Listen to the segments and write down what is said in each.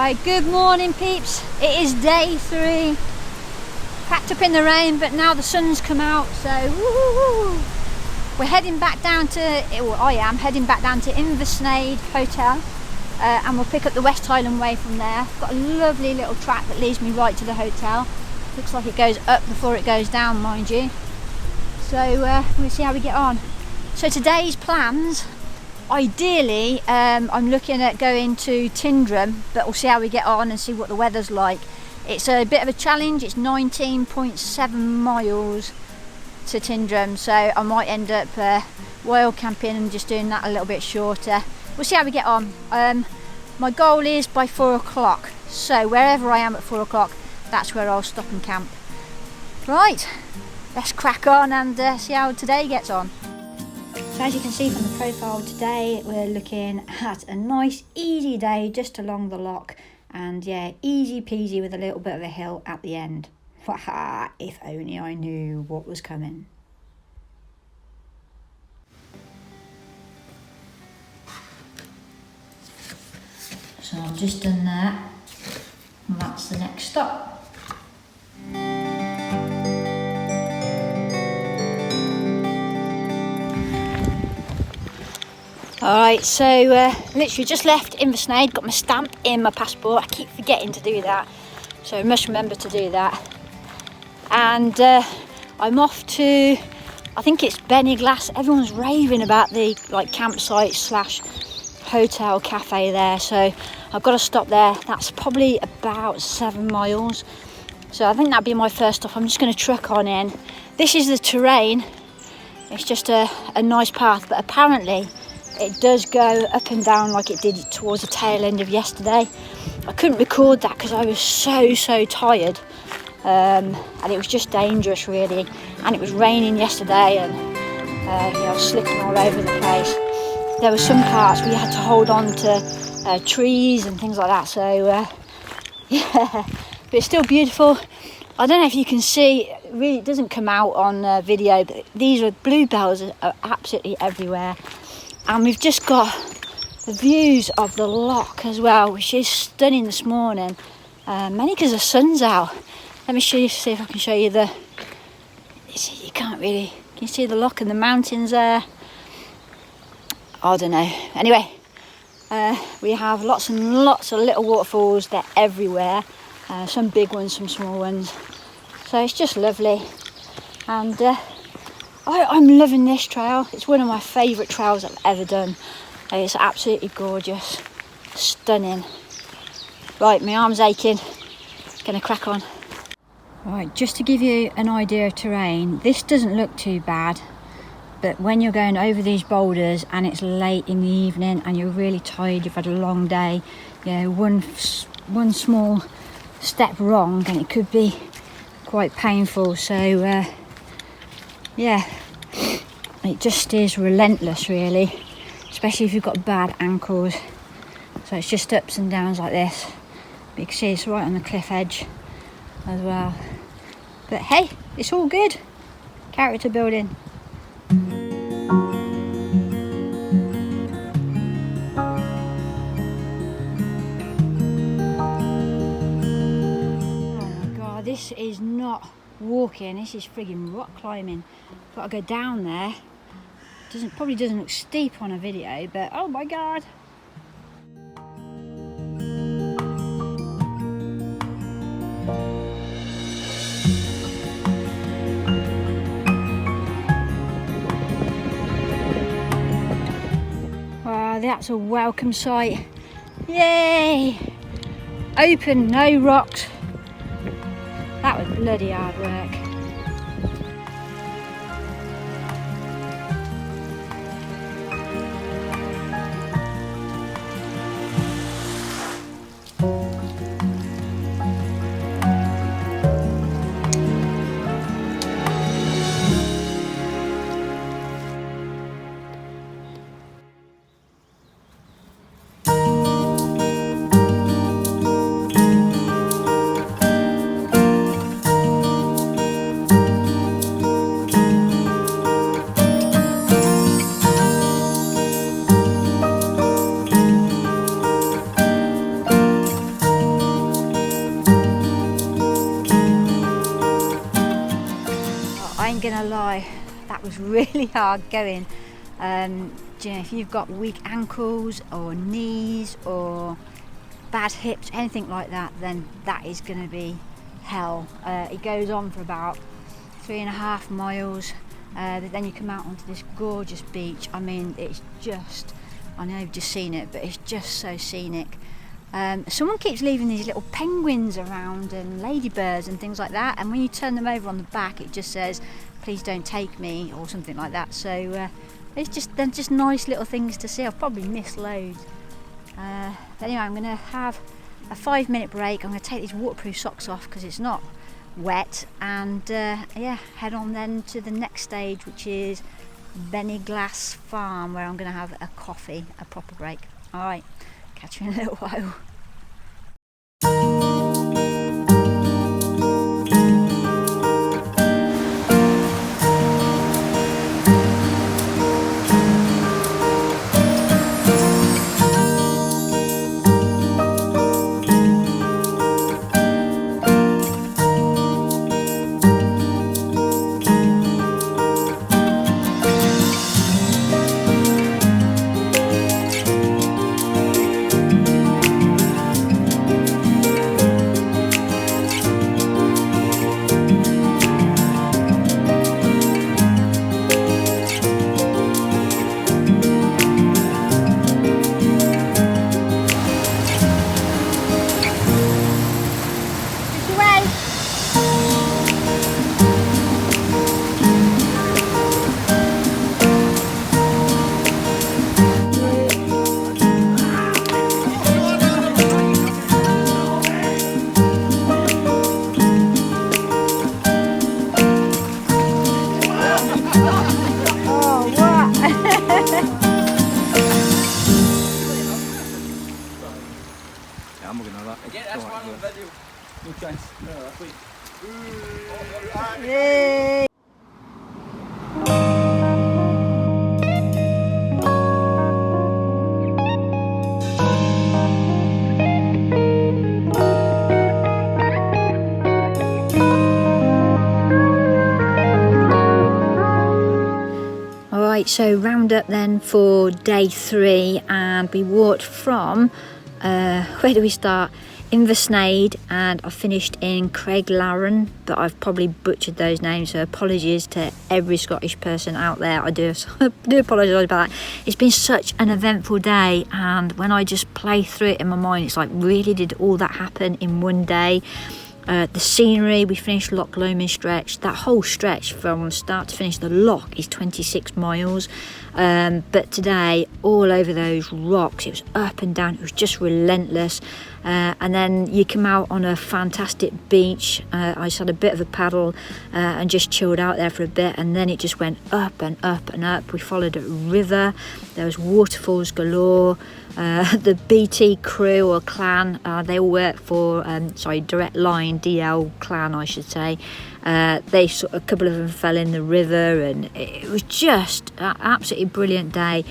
Right, good morning peeps. It is day 3. Packed up in the rain, but now the sun's come out, so woo-hoo-hoo. We're heading back down to, well, I am heading back down to Inversnaid Hotel, and we'll pick up the West Highland Way from there. Got a lovely little track that leads me right to the hotel. Looks like it goes up before it goes down, mind you. So we'll see how we get on. So today's plans, ideally I'm looking at going to Tindrum, but we'll see how we get on and see what the weather's like. It's a bit of a challenge. It's 19.7 miles to Tindrum, so I might end up wild camping and just doing that a little bit shorter. We'll see how we get on. My goal is by 4 o'clock, so wherever I am at 4 o'clock, that's where I'll stop and camp. Right, let's crack on and see how today gets on. So as you can see from the profile today, we're looking at a nice easy day just along the loch, and yeah, easy peasy with a little bit of a hill at the end. Haha, if only I knew what was coming. So I've just done that, and that's the next stop. Alright, so literally just left Inversnaid, got my stamp in my passport. I keep forgetting to do that, so I must remember to do that. And I'm off to, I think it's Beniglas. Everyone's raving about the campsite slash hotel cafe there, so I've got to stop there. That's probably about 7 miles, so I think that'd be my first stop. I'm just going to truck on in. This is the terrain. It's just a nice path, but apparently it does go up and down like it did towards the tail end of yesterday. I couldn't record that because I was so tired, and it was just dangerous really, and it was raining yesterday, and I was slipping all over the place. There were some parts where you had to hold on to trees and things like that, so yeah, but it's still beautiful. I don't know if you can see, it really doesn't come out on video, but these bluebells are absolutely everywhere. And we've just got the views of the Loch as well, which is stunning this morning, mainly because the sun's out. Let me see if I can show you the, you can't really, can you see the Loch and the mountains there? I don't know. Anyway, we have lots and lots of little waterfalls. They're everywhere, some big ones, some small ones. So it's just lovely. And I'm loving this trail. It's one of my favourite trails I've ever done. It's absolutely gorgeous, stunning. Right, my arm's aching. Gonna crack on. Right, just to give you an idea of terrain, this doesn't look too bad, but when you're going over these boulders and it's late in the evening and you're really tired, you've had a long day, one small step wrong and it could be quite painful. So yeah, it just is relentless really, especially if you've got bad ankles. So it's just ups and downs like this. But you can see it's right on the cliff edge as well. But hey, it's all good. Character building. Oh my god, this is not walking, this is frigging rock climbing. Got to go down there. Probably doesn't look steep on a video, but oh my god. Wow, that's a welcome sight. Yay! Open, no rocks. That was bloody hard work. was really hard going. You know, if you've got weak ankles or knees or bad hips, anything like that, then that is going to be hell. It goes on for about 3.5 miles. Then you come out onto this gorgeous beach. I mean, it's just, I know you've just seen it, but it's just so scenic. Someone keeps leaving these little penguins around and ladybirds and things like that, and when you turn them over on the back, it just says, please don't take me, or something like that. So they're just nice little things to see. I've probably missed loads. But anyway, I'm going to have a 5-minute break. I'm going to take these waterproof socks off because it's not wet, and yeah, head on then to the next stage, which is Beniglas Farm, where I'm going to have a coffee, a proper break. Alright, catch you in a little while. Yay! Alright, so round up then for day 3, and we walked from, where do we start? Inversnaid, and I finished in Crainlarich, but I've probably butchered those names, so apologies to every Scottish person out there. I do apologise about that. It's been such an eventful day, and when I just play through it in my mind, it's like, really did all that happen in one day? The scenery, we finished Loch Lomond stretch. That whole stretch from start to finish, the Loch, is 26 miles. But today, all over those rocks, it was up and down, it was just relentless. And then you come out on a fantastic beach. I just had a bit of a paddle and just chilled out there for a bit, and then it just went up and up and up. We followed a river, there was waterfalls galore. The BT crew or clan, they all work for Direct Line DL clan, I should say. They a couple of them fell in the river, and it was just an absolutely brilliant day.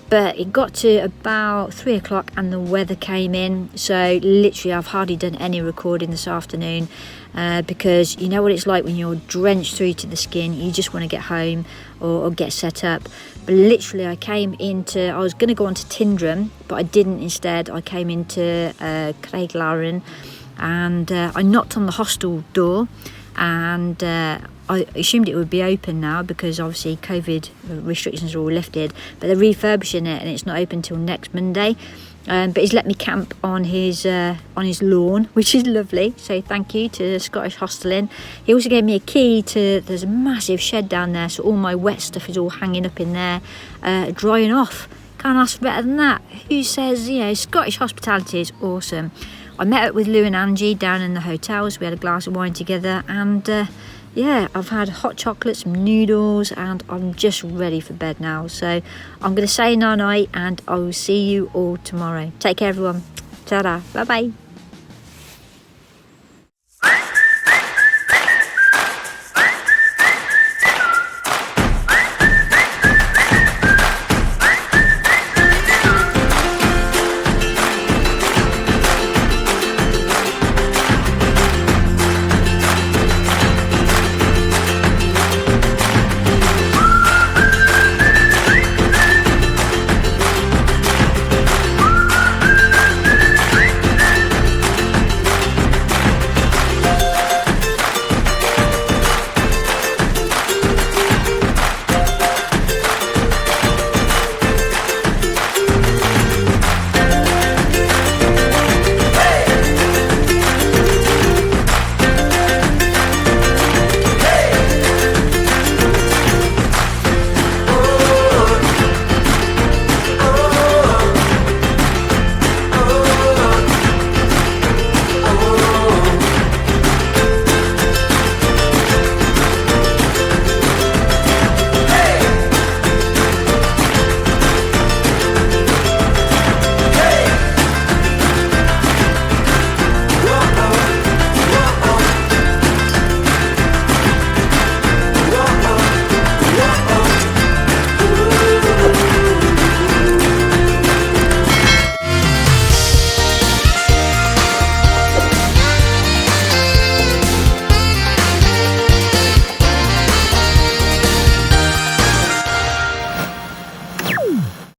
But it got to about 3 o'clock and the weather came in, so literally I've hardly done any recording this afternoon, because you know what it's like when you're drenched through to the skin. You just want to get home or get set up. But literally I was going to go on to Tindrum, but I didn't. Instead I came into Crainlarich, and I knocked on the hostel door, and I assumed it would be open now because obviously COVID restrictions are all lifted, but they're refurbishing it and it's not open till next Monday. But he's let me camp on his lawn, which is lovely, so thank you to Scottish Hostel Inn. He also gave me a key to, there's a massive shed down there, so all my wet stuff is all hanging up in there, drying off. Can't ask for better than that. Who says, you know, Scottish hospitality is awesome. I met up with Lou and Angie down in the hotels. We had a glass of wine together, and yeah, I've had hot chocolate, some noodles, and I'm just ready for bed now. So I'm going to say night-night, and I will see you all tomorrow. Take care, everyone. Ta-da. Bye-bye.